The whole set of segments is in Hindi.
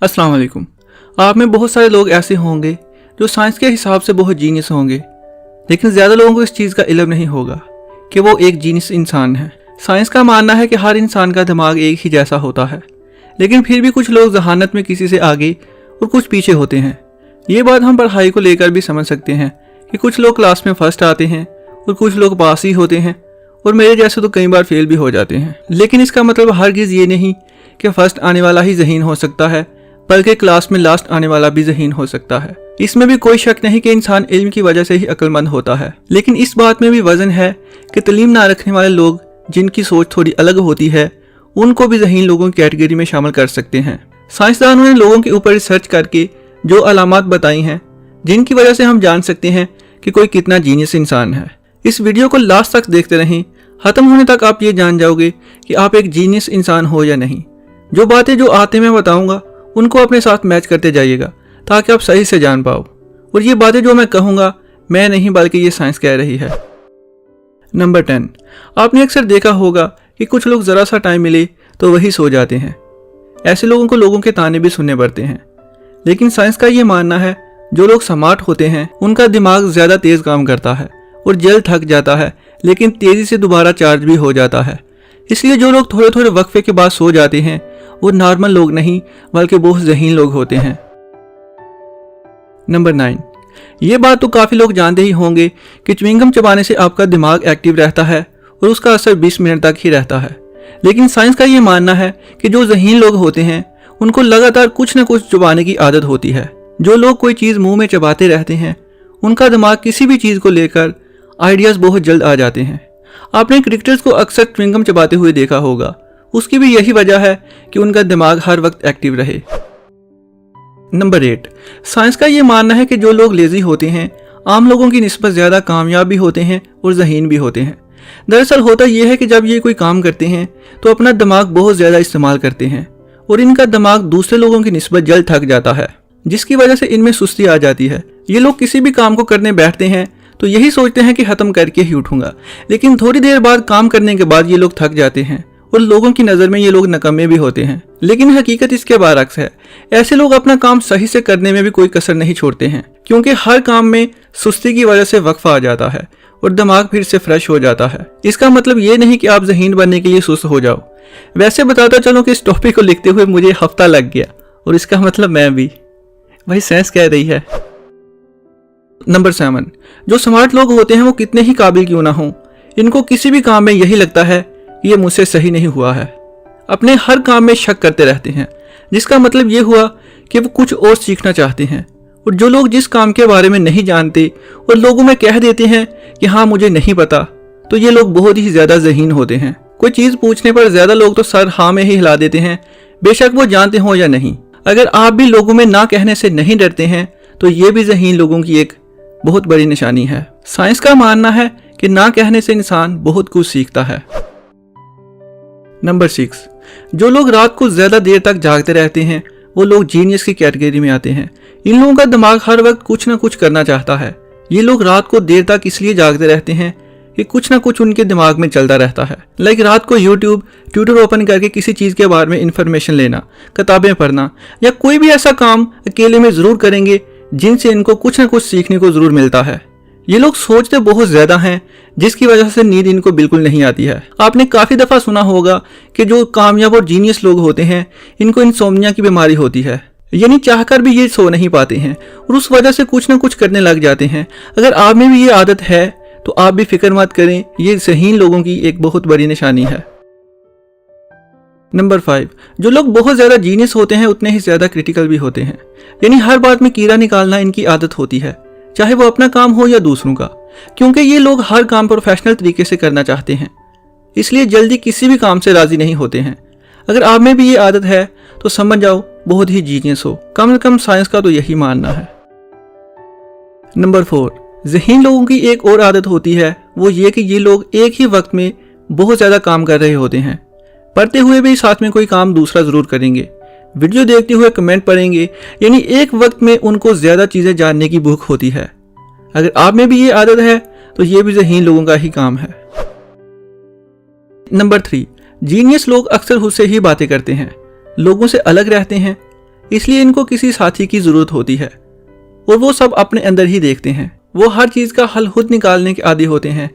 अस्सलाम वालेकुम। आप में बहुत सारे लोग ऐसे होंगे जो साइंस के हिसाब से बहुत जीनियस होंगे, लेकिन ज़्यादा लोगों को इस चीज़ का इल्म नहीं होगा कि वो एक जीनियस इंसान है। साइंस का मानना है कि हर इंसान का दिमाग एक ही जैसा होता है, लेकिन फिर भी कुछ लोग जहानत में किसी से आगे और कुछ पीछे होते हैं। ये बात हम पढ़ाई को लेकर भी समझ सकते हैं कि कुछ लोग क्लास में फर्स्ट आते हैं और कुछ लोग पास ही होते हैं, और मेरे जैसे तो कई बार फेल भी हो जाते हैं। लेकिन इसका मतलब हरगिज़ ये नहीं कि फर्स्ट आने वाला ही ज़हीन हो सकता है, बल्कि क्लास में लास्ट आने वाला भी ज़हीन हो सकता है। इसमें भी कोई शक नहीं कि इंसान इल्म की वजह से ही अक्लमंद होता है, लेकिन इस बात में भी वजन है कि तलीम ना रखने वाले लोग जिनकी सोच थोड़ी अलग होती है, उनको भी ज़हीन लोगों की कैटेगरी में शामिल कर सकते हैं। साइंसदानों ने लोगों के ऊपर रिसर्च करके जो अलामात बताई हैं, जिनकी वजह से हम जान सकते हैं कि कोई कितना जीनियस इंसान है। इस वीडियो को लास्ट तक देखते रहें, ख़त्म होने तक आप ये जान जाओगे कि आप एक जीनियस इंसान हो या नहीं। जो बातें जो आते मैं बताऊंगा उनको अपने साथ मैच करते जाइएगा ताकि आप सही से जान पाओ, और ये बातें जो मैं कहूँगा मैं नहीं बल्कि ये साइंस कह रही है। नंबर 10, आपने अक्सर देखा होगा कि कुछ लोग ज़रा सा टाइम मिले तो वही सो जाते हैं। ऐसे लोगों को लोगों के ताने भी सुनने पड़ते हैं, लेकिन साइंस का ये मानना है जो लोग स्मार्ट होते हैं उनका दिमाग ज़्यादा तेज़ काम करता है और जल्द थक जाता है, लेकिन तेज़ी से दोबारा चार्ज भी हो जाता है। इसलिए जो लोग थोड़े थोड़े वक्फे के बाद सो जाते हैं वो नॉर्मल लोग नहीं बल्कि बहुत ज़हीन लोग होते हैं। नंबर 9, ये बात तो काफ़ी लोग जानते ही होंगे कि च्युइंगम चबाने से आपका दिमाग एक्टिव रहता है और उसका असर 20 मिनट तक ही रहता है। लेकिन साइंस का ये मानना है कि जो ज़हीन लोग होते हैं उनको लगातार कुछ न कुछ चबाने की आदत होती है। जो लोग कोई चीज़ मुंह में चबाते रहते हैं उनका दिमाग किसी भी चीज़ को लेकर आइडियाज़ बहुत जल्द आ जाते हैं। आपने क्रिकेटर्स को अक्सर च्युइंगम चबाते हुए देखा होगा, उसकी भी यही वजह है कि उनका दिमाग हर वक्त एक्टिव रहे। नंबर 8, साइंस का ये मानना है कि जो लोग लेजी होते हैं आम लोगों की निस्बत ज़्यादा कामयाब भी होते हैं और ज़हीन भी होते हैं। दरअसल होता यह है कि जब ये कोई काम करते हैं तो अपना दिमाग बहुत ज़्यादा इस्तेमाल करते हैं और इनका दिमाग दूसरे लोगों की निस्बत जल्द थक जाता है, जिसकी वजह से इनमें सुस्ती आ जाती है। ये लोग किसी भी काम को करने बैठते हैं तो यही सोचते हैं कि ख़त्म करके ही उठूंगा, लेकिन थोड़ी देर बाद काम करने के बाद ये लोग थक जाते हैं और लोगों की नज़र में ये लोग नकम्मे भी होते हैं। लेकिन हकीकत इसके बरअक्स है। ऐसे लोग अपना काम सही से करने में भी कोई कसर नहीं छोड़ते हैं, क्योंकि हर काम में सुस्ती की वजह से वक्फा आ जाता है और दिमाग फिर से फ्रेश हो जाता है। इसका मतलब ये नहीं कि आप ज़हीन बनने के लिए सुस्त हो जाओ। वैसे बताता चलो कि इस टॉपिक को लिखते हुए मुझे हफ्ता लग गया, और इसका मतलब मैं भी, वही साइंस कह रही है। नंबर 7, जो स्मार्ट लोग होते हैं वो कितने ही काबिल क्यों ना हों, इनको किसी भी काम में यही लगता है कि ये मुझसे सही नहीं हुआ है। अपने हर काम में शक करते रहते हैं, जिसका मतलब ये हुआ कि वो कुछ और सीखना चाहते हैं। और जो लोग जिस काम के बारे में नहीं जानते और लोगों में कह देते हैं कि हाँ मुझे नहीं पता, तो ये लोग बहुत ही ज़्यादा ज़हीन होते हैं। कोई चीज़ पूछने पर ज़्यादा लोग तो सर हाँ में ही हिला देते हैं, बेशक वो जानते हों या नहीं। अगर आप भी लोगों में ना कहने से नहीं डरते हैं तो ये भी ज़हीन लोगों की एक बहुत बड़ी निशानी है। साइंस का मानना है कि ना कहने से इंसान बहुत कुछ सीखता है। नंबर 6, जो लोग रात को ज़्यादा देर तक जागते रहते हैं वो लोग जीनियस की कैटेगरी में आते हैं। इन लोगों का दिमाग हर वक्त कुछ ना कुछ करना चाहता है। ये लोग रात को देर तक इसलिए जागते रहते हैं कि कुछ ना कुछ उनके दिमाग में चलता रहता है। लाइक रात को यूट्यूब, ट्विटर ओपन करके किसी चीज़ के बारे में इंफॉर्मेशन लेना, किताबें पढ़ना, या कोई भी ऐसा काम अकेले में ज़रूर करेंगे जिनसे इनको कुछ ना कुछ सीखने को ज़रूर मिलता है। ये लोग सोचते बहुत ज़्यादा हैं, जिसकी वजह से नींद इनको बिल्कुल नहीं आती है। आपने काफ़ी दफ़ा सुना होगा कि जो कामयाब और जीनियस लोग होते हैं इनको इंसोम्निया की बीमारी होती है, यानी चाहकर भी ये सो नहीं पाते हैं और उस वजह से कुछ ना कुछ करने लग जाते हैं। अगर आप में भी ये आदत है तो आप भी फिक्र मत करें, ये ज़हीन लोगों की एक बहुत बड़ी निशानी है। नंबर 5, जो लोग बहुत ज़्यादा जीनियस होते हैं उतने ही ज़्यादा क्रिटिकल भी होते हैं, यानी हर बात में कीड़ा निकालना इनकी आदत होती है, चाहे वो अपना काम हो या दूसरों का, क्योंकि ये लोग हर काम प्रोफेशनल तरीके से करना चाहते हैं, इसलिए जल्दी किसी भी काम से राज़ी नहीं होते हैं। अगर आप में भी ये आदत है तो समझ जाओ बहुत ही जीनियस हो, कम से कम साइंस का तो यही मानना है। नंबर 4, ज़हीन लोगों की एक और आदत होती है, वो ये कि ये लोग एक ही वक्त में बहुत ज़्यादा काम कर रहे होते हैं। पढ़ते हुए भी साथ में कोई काम दूसरा ज़रूर करेंगे, वीडियो देखते हुए कमेंट पढ़ेंगे, यानी एक वक्त में उनको ज़्यादा चीज़ें जानने की भूख होती है। अगर आप में भी ये आदत है तो ये भी ज़हीन लोगों का ही काम है। नंबर 3, जीनियस लोग अक्सर खुद से ही बातें करते हैं, लोगों से अलग रहते हैं, इसलिए इनको किसी साथी की जरूरत होती है और वो सब अपने अंदर ही देखते हैं। वो हर चीज का हल खुद निकालने के आदी होते हैं,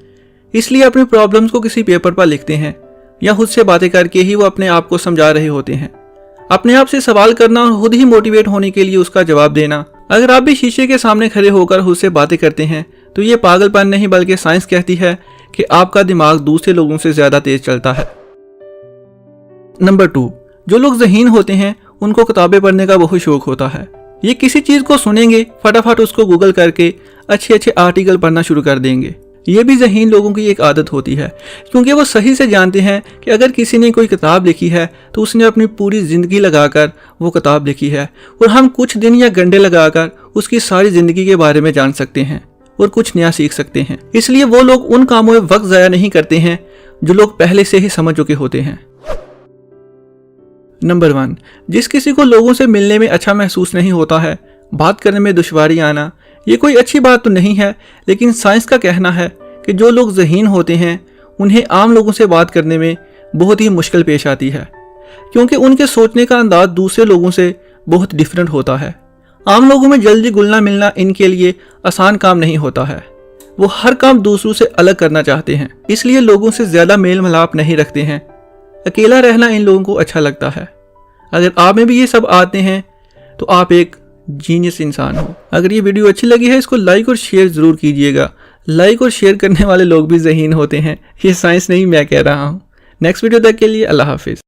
इसलिए अपनी प्रॉब्लम्स को किसी पेपर पर लिखते हैं या खुद से बातें करके ही वो अपने आप को समझा रहे होते हैं। अपने आप से सवाल करना और खुद ही मोटिवेट होने के लिए उसका जवाब देना। अगर आप भी शीशे के सामने खड़े होकर खुद से बातें करते हैं तो ये पागलपन नहीं बल्कि साइंस कहती है कि आपका दिमाग दूसरे लोगों से ज्यादा तेज चलता है। नंबर 2, जो लोग ज़हीन होते हैं उनको किताबें पढ़ने का बहुत शौक होता है। ये किसी चीज को सुनेंगे, फटाफट उसको गूगल करके अच्छे आर्टिकल पढ़ना शुरू कर देंगे। ये भी ज़हीन लोगों की एक आदत होती है, क्योंकि वो सही से जानते हैं कि अगर किसी ने कोई किताब लिखी है तो उसने अपनी पूरी जिंदगी लगाकर वो किताब लिखी है और हम कुछ दिन या घंटे लगाकर उसकी सारी जिंदगी के बारे में जान सकते हैं और कुछ नया सीख सकते हैं। इसलिए वो लोग उन कामों में वक्त ज़ाया नहीं करते हैं जो लोग पहले से ही समझ चुके होते हैं। नंबर 1, जिस किसी को लोगों से मिलने में अच्छा महसूस नहीं होता है, बात करने में दुश्वारी आना, ये कोई अच्छी बात तो नहीं है, लेकिन साइंस का कहना है कि जो लोग ज़हीन होते हैं उन्हें आम लोगों से बात करने में बहुत ही मुश्किल पेश आती है, क्योंकि उनके सोचने का अंदाज दूसरे लोगों से बहुत डिफरेंट होता है। आम लोगों में जल्दी घुलना मिलना इनके लिए आसान काम नहीं होता है। वो हर काम दूसरों से अलग करना चाहते हैं, इसलिए लोगों से ज़्यादा मेल मिलाप नहीं रखते हैं। अकेला रहना इन लोगों को अच्छा लगता है। अगर आप में भी ये सब आते हैं तो आप एक जीनियस इंसान हो। अगर ये वीडियो अच्छी लगी है इसको लाइक और शेयर ज़रूर कीजिएगा। लाइक और शेयर करने वाले लोग भी ज़हीन होते हैं, ये साइंस नहीं मैं कह रहा हूँ। नेक्स्ट वीडियो तक के लिए अल्लाह हाफिज़।